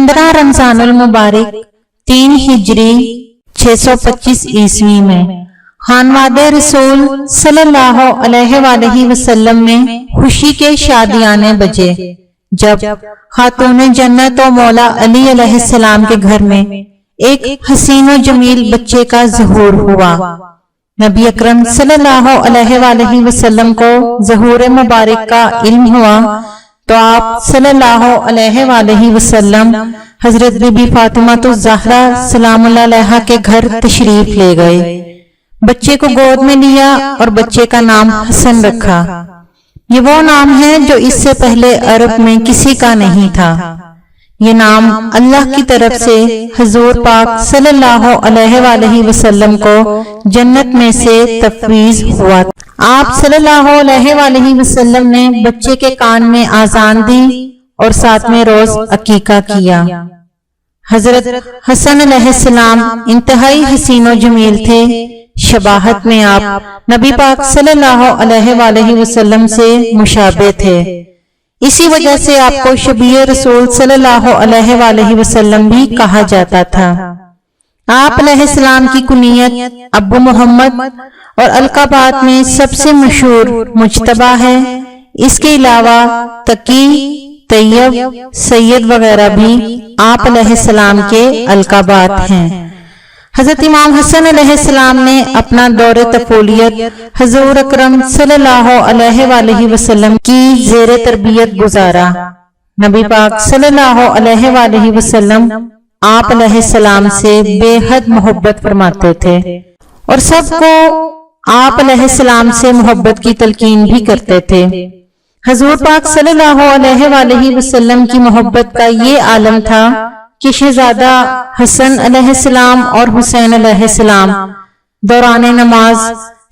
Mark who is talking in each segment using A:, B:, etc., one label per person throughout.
A: 15 رمضان المبارک 3 ہجری 625 عیسوی میں خانواد رسول صلی اللہ علیہ وآلہ وسلم میں خوشی کے شادیانے بجے جب خاتون جنت و مولا علی علیہ السلام کے گھر میں ایک حسین و جمیل بچے کا ظہور ہوا۔ نبی اکرم صلی اللہ علیہ وآلہ وسلم کو ظہور مبارک کا علم ہوا تو آپ صلی اللہ علیہ وآلہ وسلم حضرت بی بی فاطمہ الزہرا سلام اللہ علیہا کے گھر تشریف لے گئے، بچے کو گود میں لیا اور بچے کا نام حسن رکھا۔ یہ وہ نام ہے جو اس سے پہلے عرب میں کسی کا نہیں تھا۔ یہ نام اللہ کی طرف سے حضور پاک صلی اللہ علیہ وآلہ وسلم کو جنت میں سے تفویض ہوا۔ آپ صلی اللہ علیہ وآلہ وسلم نے بچے کے کان میں آذان دی اور 7ویں روز عقیقہ کیا۔ حضرت حسن علیہ السلام انتہائی حسین و جمیل تھے، شباہت میں آپ نبی پاک صلی اللہ علیہ وآلہ وسلم سے مشابہ تھے، اسی وجہ سے آپ کو شبیہ رسول صلی اللہ علیہ وآلہ وسلم بھی کہا جاتا تھا۔ آپ علیہ السلام کی کنیت ابو محمد اور القابات میں سب سے مشہور مجتبیٰ ہے۔ اس کے علاوہ تقی، طیب، سید وغیرہ بھی آپ علیہ السلام کے القابات ہیں۔ حضرت امام حسن علیہ السلام نے اپنا دور طفولیت حضور اکرم صلی اللہ علیہ وآلہ وسلم کی زیر تربیت گزارا۔ نبی پاک صلی اللہ علیہ وآلہ وسلم آپ علیہ السلام سے بے حد محبت فرماتے تھے اور سب کو آپ علیہ السلام سے محبت کی تلقین بھی کرتے تھے۔ حضور پاک صلی اللہ علیہ وآلہ وسلم کی محبت کا یہ عالم تھا کہ شہزادہ حسن علیہ السلام اور حسین علیہ السلام دوران نماز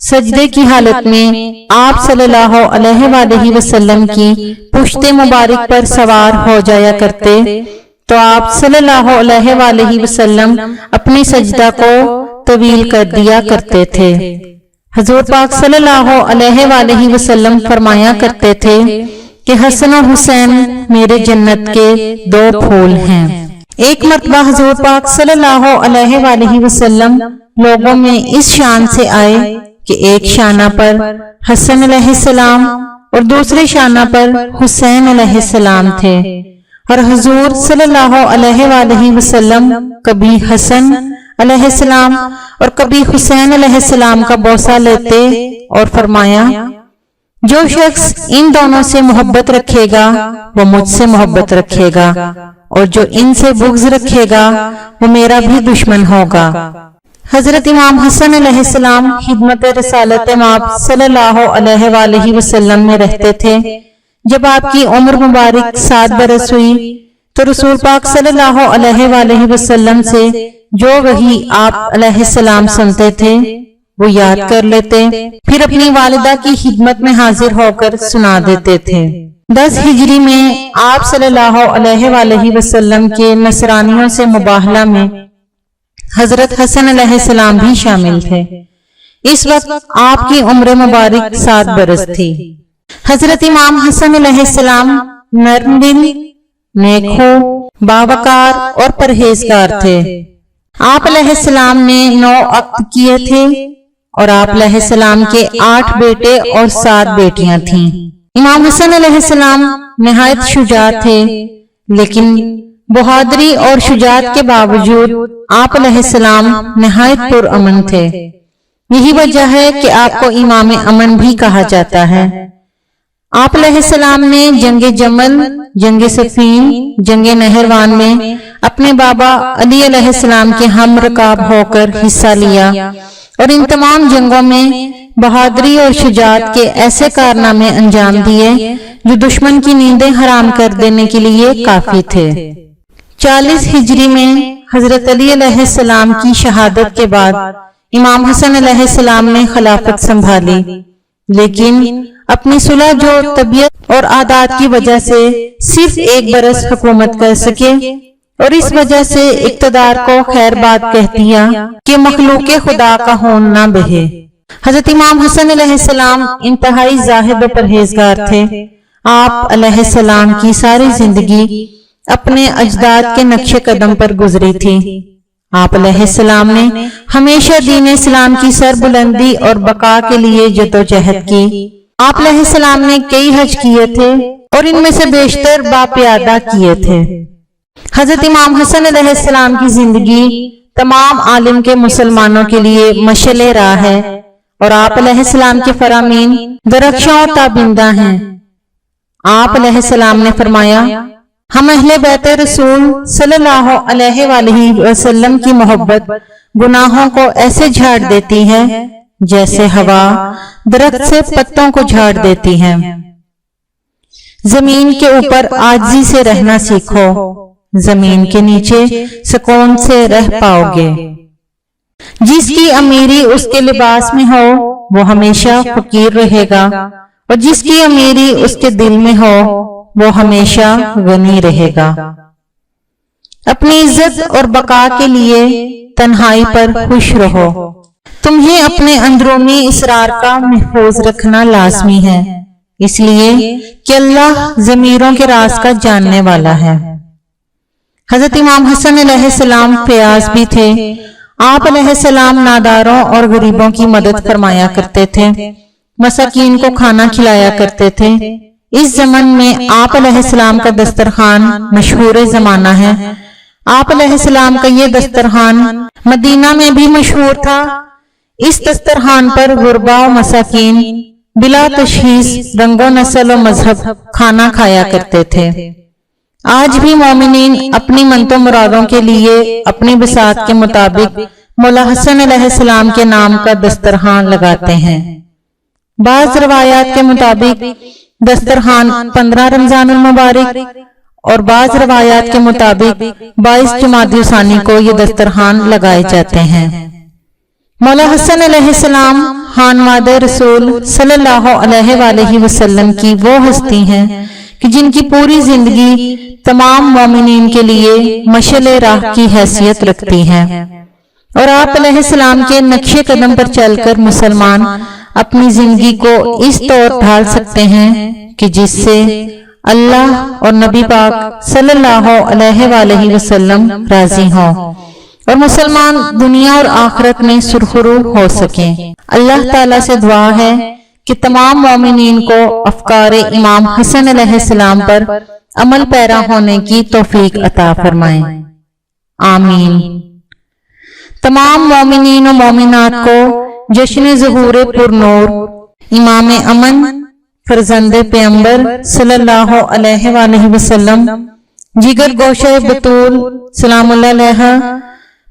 A: سجدے کی حالت میں آپ صلی اللہ علیہ وآلہ وسلم کی پشت مبارک پر سوار ہو جایا کرتے تو آپ صلی اللہ علیہ وآلہ وسلم اپنی سجدہ کو طویل کر دیا کرتے تھے۔ حضور پاک صلی اللہ علیہ وآلہ وسلم فرمایا کرتے تھے کہ حسن اور حسین میرے جنت کے 2 پھول ہیں۔ ایک مرتبہ حضور پاک صلی اللہ علیہ وآلہ وسلم لوگوں میں اس شان سے آئے کہ ایک شانہ پر حسن علیہ السلام اور دوسرے شانہ پر حسین علیہ السلام تھے، اور حضور صلی اللہ علیہ وآلہ وسلم کبھی حسن علیہ السلام اور کبھی حسین علیہ السلام کا بوسہ لیتے اور فرمایا، جو شخص ان دونوں سے محبت رکھے گا وہ مجھ سے محبت رکھے گا، اور جو ان سے بغض رکھے گا وہ میرا بھی دشمن ہوگا۔ حضرت امام حسن علیہ السلام خدمت رسالت مآب صلی اللہ علیہ وآلہ وسلم میں رہتے تھے۔ جب آپ کی عمر مبارک 7 برس ہوئی تو رسول پاک صلی اللہ علیہ وآلہ وسلم سے جو وحی آپ علیہ السلام سنتے تھے وہ یاد کر لیتے، پھر اپنی والدہ کی خدمت میں حاضر ہو کر سنا دیتے تھے۔ 10 ہجری میں آپ صلی اللہ علیہ وآلہ وسلم کے نصرانیوں سے مباہلہ میں حضرت حسن علیہ السلام بھی شامل تھے۔ اس وقت آپ کی عمر مبارک 7 برس تھی۔ حضرت امام حسن علیہ السلام نرم دل، نیک خو، باوقار اور پرہیزگار تھے۔ آپ علیہ السلام نے 9 عقد کیے تھے اور آپ علیہ السلام کے 8 بیٹے اور 7 بیٹیاں تھیں۔ امام حسن علیہ السلام نہایت شجاع تھے، لیکن بہادری اور شجاعت کے باوجود آپ علیہ السلام نہایت پرامن تھے۔ یہی وجہ ہے کہ آپ کو امام امن بھی کہا جاتا ہے۔ آپ علیہ السلام نے جنگ جمل، جنگ صفین، جنگ نہروان میں اپنے بابا علی علیہ السلام کے ہم رکاب ہو کر حصہ لیا، اور ان تمام جنگوں میں بہادری اور شجاعت کے ایسے کارنامے انجام دیے جو دشمن کی نیندیں حرام کر دینے کے لیے کافی تھے۔ 40 ہجری میں حضرت علی علیہ السلام کی شہادت کے بعد امام حسن علیہ السلام نے خلافت سنبھالی، لیکن اپنی صلح جو طبیعت اور عادات کی وجہ سے صرف 1 برس حکومت کر سکے، اور اس وجہ سے اقتدار کو خیر بات کہہ دیا کہ مخلوق خدا کا خون نہ بہے۔ حضرت امام حسن علیہ السلام انتہائی زاہد و پرہیزگار تھے۔ آپ علیہ السلام کی ساری زندگی اپنے اجداد کے نقش قدم پر گزری تھی۔ آپ علیہ السلام نے ہمیشہ دین اسلام کی سربلندی اور بقا کے لیے جدوجہد کی۔ آپ علیہ السلام نے کئی حج کیے تھے اور ان میں سے بیشتر باپیادہ کیے تھے۔ حضرت امام حسن علیہ السلام کی زندگی تمام عالم کے مسلمانوں کے لیے مشعل راہ ہے اور آپ علیہ السلام کے فرامین درخشاں و تابندہ ہیں۔ آپ علیہ السلام نے فرمایا، ہم اہل بیت رسول صلی اللہ علیہ وآلہ وسلم کی محبت گناہوں کو ایسے جھاڑ دیتی ہے جیسے ہوا درخت سے پتوں کو جھاڑ دیتی ہے۔ زمین کے اوپر عاجزی سے رہنا سیکھو، زمین کے نیچے سکون سے رہ پاؤ گے۔ جس کی امیری اس کے لباس میں ہو وہ ہمیشہ فقیر رہے گا اور جس کی امیری اس کے دل میں ہو وہ ہمیشہ غنی رہے گا۔ اپنی عزت اور بقا کے لیے تنہائی پر خوش رہو۔ تمہیں اپنے اندرونی اسرار کا محفوظ رکھنا لازمی ہے، اس لیے کہ اللہ ضمیروں کے راز کا جاننے والا ہے۔ حضرت امام حسن علیہ السلام فیاض بھی تھے۔ آپ علیہ السلام ناداروں اور غریبوں کی مدد فرمایا کرتے تھے، مساکین کو کھانا کھلایا کرتے تھے۔ اس زمن میں آپ علیہ السلام کا دسترخوان مشہور زمانہ ہے۔ آپ علیہ السلام کا یہ دسترخوان مدینہ میں بھی مشہور تھا۔ اس دسترخوان پر غربا و مساکین بلا تشخیص رنگ و نسل و مذہب کھانا کھایا کرتے تھے۔ آج بھی مومنین اپنی منتوں مرادوں کے لیے اپنی بساط کے مطابق مولا حسن علیہ السلام کے نام کا دسترخوان لگاتے ہیں۔ بعض روایات کے مطابق دسترخوان 15 رمضان المبارک اور بعض روایات کے مطابق 22 جمادی الثانی کو یہ دسترخوان لگائے جاتے ہیں۔ مولا حسن علیہ السلام خانواد رسول صلی اللہ علیہ وآلہ وسلم کی وہ ہستی ہیں کہ جن کی پوری زندگی تمام مومنین کے لیے مشعل راہ کی حیثیت رکھتی ہے، اور آپ علیہ السلام کے نقش قدم پر چل کر مسلمان اپنی زندگی کو اس طور ڈھال سکتے ہیں کہ جس سے اللہ اور نبی پاک صلی اللہ علیہ وآلہ وسلم راضی ہوں اور مسلمان دنیا اور آخرت میں سرخرو ہو سکیں۔ اللہ تعالیٰ سے دعا ہے کہ تمام مومنین کو افکار امام حسن علیہ السلام پر عمل پیرا ہونے کی توفیق عطا فرمائیں، آمین۔ تمام مومنین و مومنات کو جشن ظہور پر نور امام امن فرزند پیغمبر صلی اللہ علیہ وآلہ وسلم جگر گوشہ بطول سلام اللہ علیہ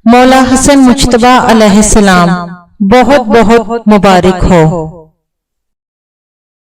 A: مولا حسن مجتبیٰ علیہ السلام بہت بہت مبارک ہو۔